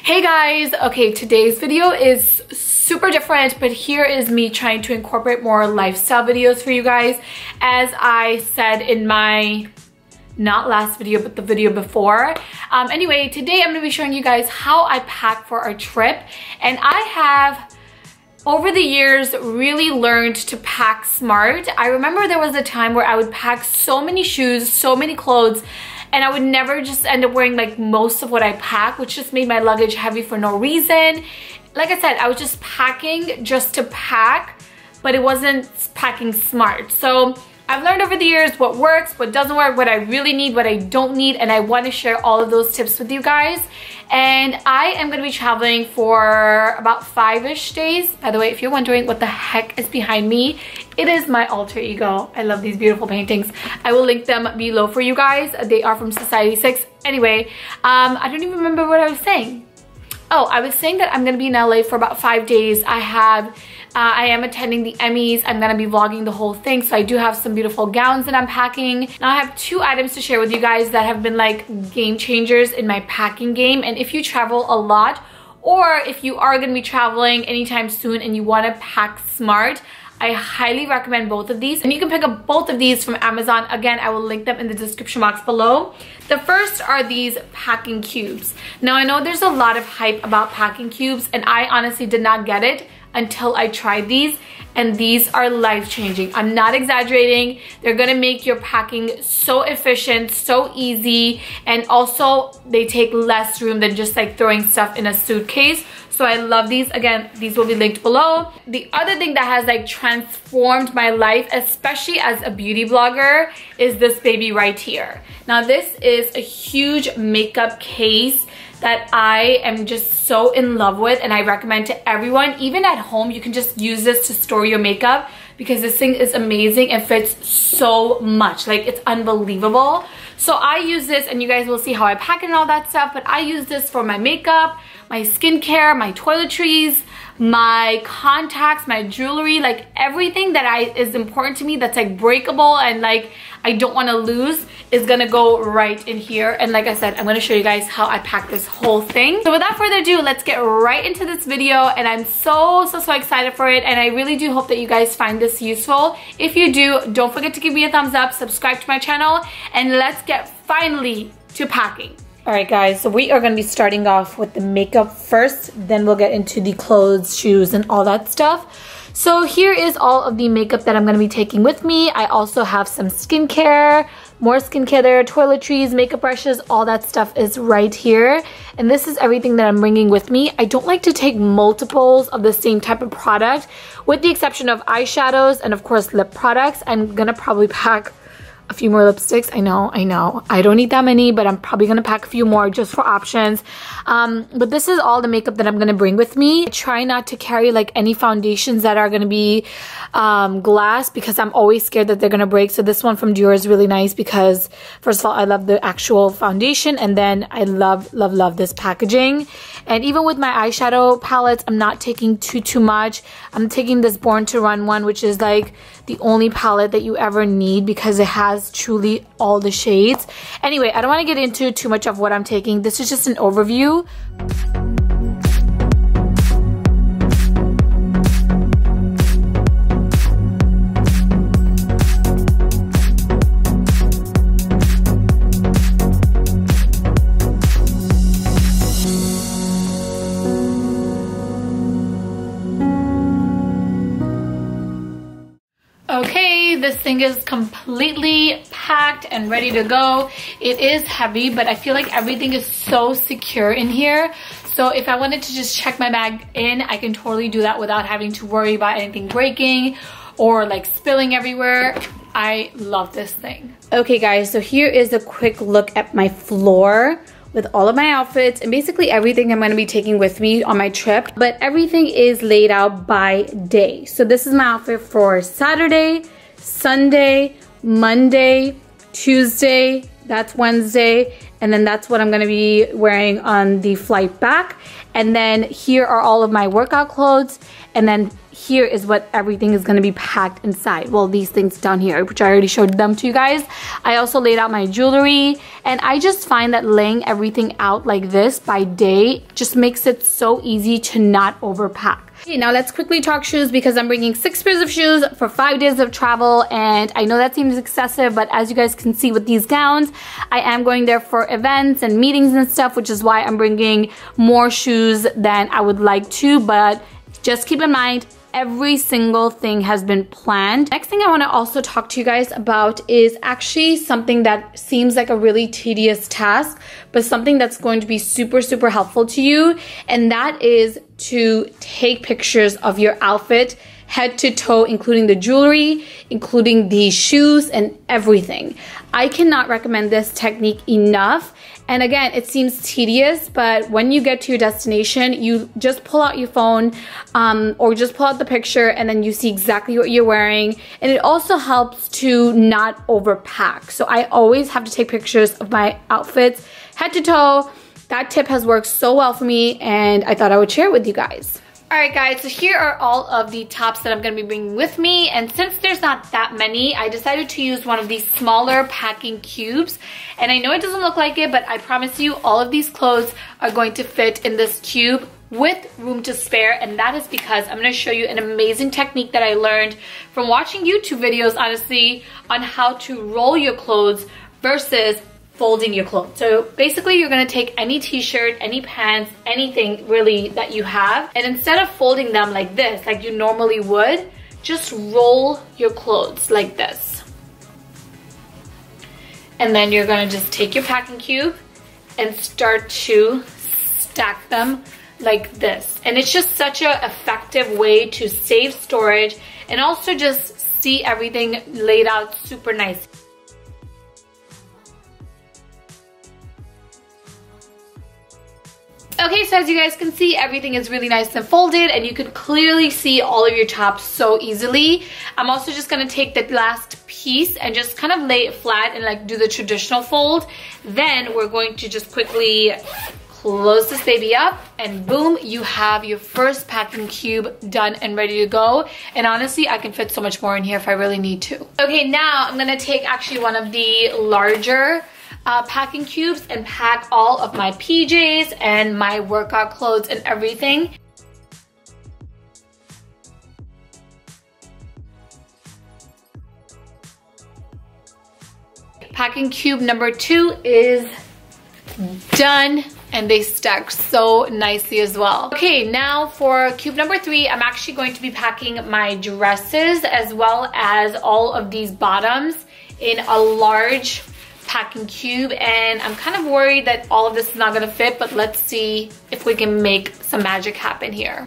Hey guys, okay, today's video is super different, but here is me trying to incorporate more lifestyle videos for you guys. As I said in my not last video but the video before. Anyway, today I'm going to be showing you guys how I pack for our trip, and I have over the years really learned to pack smart. I remember there was a time where I would pack so many shoes, so many clothes, and I would never just end up wearing like most of what I pack, which just made my luggage heavy for no reason. Like I said, I was just packing just to pack, but it wasn't packing smart. So I've learned over the years what works, what doesn't work, what I really need, what I don't need, and I want to share all of those tips with you guys. And I am going to be traveling for about 5-ish days. By the way, if you're wondering what the heck is behind me, it is my alter ego. I love these beautiful paintings. I will link them below for you guys. They are from Society 6. Anyway, I don't even remember what I was saying. Oh, I was saying that I'm going to be in LA for about 5 days. I am attending the Emmys. I'm going to be vlogging the whole thing. So I do have some beautiful gowns that I'm packing. Now I have 2 items to share with you guys that have been like game changers in my packing game. And if you travel a lot, or if you are going to be traveling anytime soon and you want to pack smart, I highly recommend both of these. And you can pick up both of these from Amazon. Again, I will link them in the description box below. The first are these packing cubes. Now I know there's a lot of hype about packing cubes, and I honestly did not get it until I tried these, and these are life-changing. I'm not exaggerating. They're gonna make your packing so efficient, so easy, and also they take less room than just like throwing stuff in a suitcase. So I love these. Again, these will be linked below. The other thing that has like transformed my life, especially as a beauty blogger, is this baby right here. Now this is a huge makeup case that I am just so in love with, and I recommend to everyone. Even at home, you can just use this to store your makeup because this thing is amazing and fits so much. Like, it's unbelievable. So I use this, and you guys will see how I pack it and all that stuff, but I use this for my makeup, my skincare, my toiletries, my contacts, my jewelry, like everything that is important to me that's like breakable and like I don't want to lose is gonna go right in here. And like I said, I'm gonna show you guys how I pack this whole thing. So without further ado, let's get right into this video, and I'm so excited for it, and I really do hope that you guys find this useful. If you do, don't forget to give me a thumbs up, subscribe to my channel, and let's get finally to packing. Alright guys, so we are going to be starting off with the makeup first, then we'll get into the clothes, shoes, and all that stuff. So here is all of the makeup that I'm going to be taking with me. I also have some skincare, more skincare there, toiletries, makeup brushes, all that stuff is right here. And this is everything that I'm bringing with me. I don't like to take multiples of the same type of product, with the exception of eyeshadows and of course lip products. I'm going to probably pack a few more lipsticks. I know. I don't need that many, but I'm probably gonna pack a few more just for options. But this is all the makeup that I'm gonna bring with me. I try not to carry like any foundations that are gonna be glass, because I'm always scared that they're gonna break. So this one from Dior is really nice because first of all, I love the actual foundation, and then I love this packaging. And even with my eyeshadow palettes, I'm not taking too much. I'm taking this Born to Run one, which is like the only palette that you ever need because it has truly all the shades. Anyway, I don't want to get into too much of what I'm taking. This is just an overview. Okay, this thing is completely packed and ready to go. It is heavy, but I feel like everything is so secure in here. So if I wanted to just check my bag in, I can totally do that without having to worry about anything breaking or like spilling everywhere. I love this thing. Okay guys, so here is a quick look at my floor with all of my outfits and basically everything I'm going to be taking with me on my trip, but everything is laid out by day. So this is my outfit for Saturday, Sunday, Monday, Tuesday, that's Wednesday, and then that's what I'm gonna be wearing on the flight back. And then here are all of my workout clothes, and then here is what everything is gonna be packed inside. Well, these things down here, which I already showed them to you guys. I also laid out my jewelry, and I just find that laying everything out like this by day just makes it so easy to not overpack. Okay, now let's quickly talk shoes, because I'm bringing 6 pairs of shoes for 5 days of travel, and I know that seems excessive, but as you guys can see with these gowns, I am going there for events and meetings and stuff, which is why I'm bringing more shoes than I would like to, but just keep in mind, every single thing has been planned. Next thing I want to also talk to you guys about is actually something that seems like a really tedious task, but something that's going to be super, super helpful to you. And that is to take pictures of your outfit head to toe, including the jewelry, including the shoes, and everything. I cannot recommend this technique enough. And again, it seems tedious, but when you get to your destination, you just pull out your phone or just pull out the picture, and then you see exactly what you're wearing. And it also helps to not overpack. So I always have to take pictures of my outfits head to toe. That tip has worked so well for me, and I thought I would share it with you guys. Alright guys, so here are all of the tops that I'm going to be bringing with me, and since there's not that many, I decided to use one of these smaller packing cubes. And I know it doesn't look like it, but I promise you all of these clothes are going to fit in this cube with room to spare, and that is because I'm going to show you an amazing technique that I learned from watching YouTube videos, honestly, on how to roll your clothes versus folding your clothes. So basically you're gonna take any t-shirt, any pants, anything really that you have, and instead of folding them like this, like you normally would, just roll your clothes like this. And then you're gonna just take your packing cube and start to stack them like this. And it's just such an effective way to save storage and also just see everything laid out super nice. Okay, so as you guys can see, everything is really nice and folded, and you can clearly see all of your tops so easily. I'm also just gonna take the last piece and just kind of lay it flat and like do the traditional fold. Then we're going to just quickly close this baby up, and boom, you have your first packing cube done and ready to go. And honestly, I can fit so much more in here if I really need to. Okay, now I'm gonna take actually one of the larger packing cubes and pack all of my PJs and my workout clothes and everything. Packing cube number 2 is done, and they stack so nicely as well. Okay, now for cube number 3, I'm actually going to be packing my dresses as well as all of these bottoms in a large packing cube, and I'm kind of worried that all of this is not gonna fit, but let's see if we can make some magic happen here.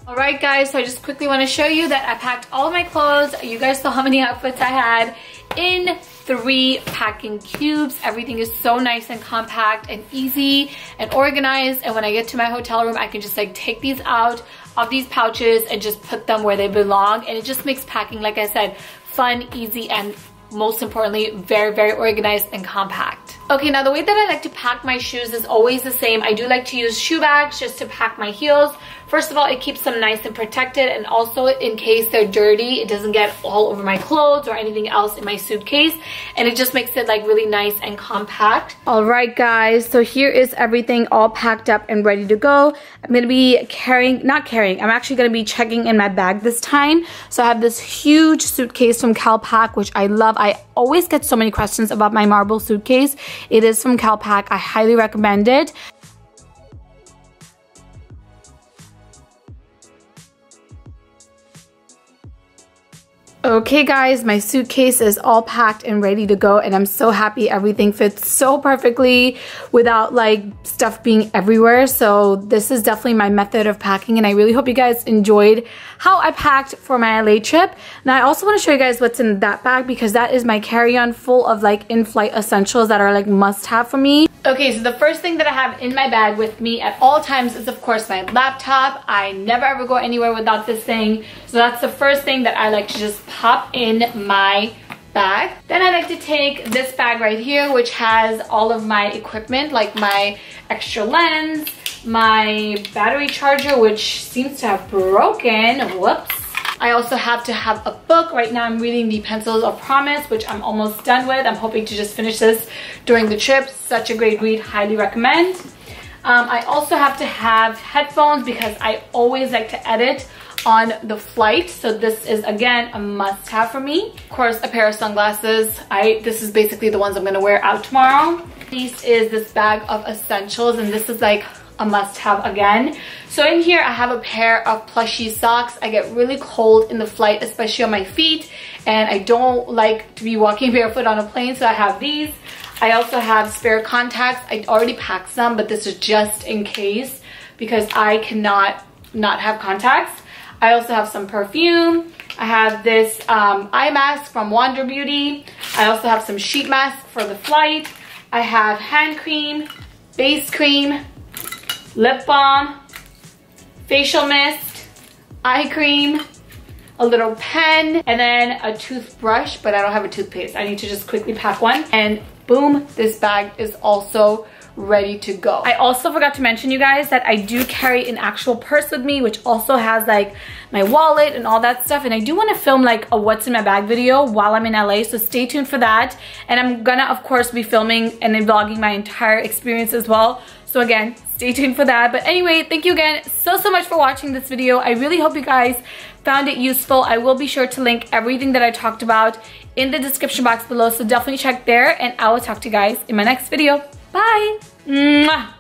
Alright guys, so I just quickly want to show you that I packed all of my clothes. You guys saw how many outfits I had in 3 packing cubes. Everything is so nice and compact and easy and organized, and when I get to my hotel room I can just like take these out of these pouches and just put them where they belong, and it just makes packing, like I said, fun, easy, and most importantly, very, very organized and compact. Okay, now the way that I like to pack my shoes is always the same. I do like to use shoe bags just to pack my heels. First of all, it keeps them nice and protected, and also in case they're dirty, it doesn't get all over my clothes or anything else in my suitcase, and it just makes it like really nice and compact. All right guys, so here is everything all packed up and ready to go. I'm gonna be I'm actually gonna be checking in my bag this time. So I have this huge suitcase from Calpak, which I love. I always get so many questions about my marble suitcase. It is from Calpak. I highly recommend it. Okay guys, my suitcase is all packed and ready to go, and I'm so happy everything fits so perfectly without like stuff being everywhere. So this is definitely my method of packing, and I really hope you guys enjoyed how I packed for my LA trip. Now I also want to show you guys what's in that bag, because that is my carry-on full of like in-flight essentials that are like must-have for me. Okay, so the first thing that I have in my bag with me at all times is of course my laptop. I never ever go anywhere without this thing. So that's the first thing that I like to just pop in my bag. Then I like to take this bag right here, which has all of my equipment, like my extra lens, my battery charger, which seems to have broken. Whoops. I also have to have a book. Right now I'm reading The Pencils of Promise, which I'm almost done with. I'm hoping to just finish this during the trip. Such a great read, highly recommend. I also have to have headphones because I always like to edit on the flight. So this is again a must-have for me. Of course, a pair of sunglasses. This is basically the ones I'm gonna wear out tomorrow. This is this bag of essentials, and this is like a must-have again. So in here I have a pair of plushy socks. I get really cold in the flight, especially on my feet, and I don't like to be walking barefoot on a plane, so I have these. I also have spare contacts. I already packed some, but this is just in case because I cannot not have contacts. I also have some perfume. I have this eye mask from Wander Beauty. I also have some sheet masks for the flight. I have hand cream, base cream, lip balm, facial mist, eye cream, a little pen, and then a toothbrush, but I don't have a toothpaste. I need to just quickly pack one, and boom, this bag is also ready to go. I also forgot to mention, you guys, that I do carry an actual purse with me, which also has like my wallet and all that stuff, and I do want to film like a what's in my bag video while I'm in LA, so stay tuned for that. And I'm gonna of course be filming and then vlogging my entire experience as well, so again, stay tuned for that. But anyway, thank you again so much for watching this video. I really hope you guys found it useful. I will be sure to link everything that I talked about in the description box below, so definitely check there, and I will talk to you guys in my next video. Bye! Mwah!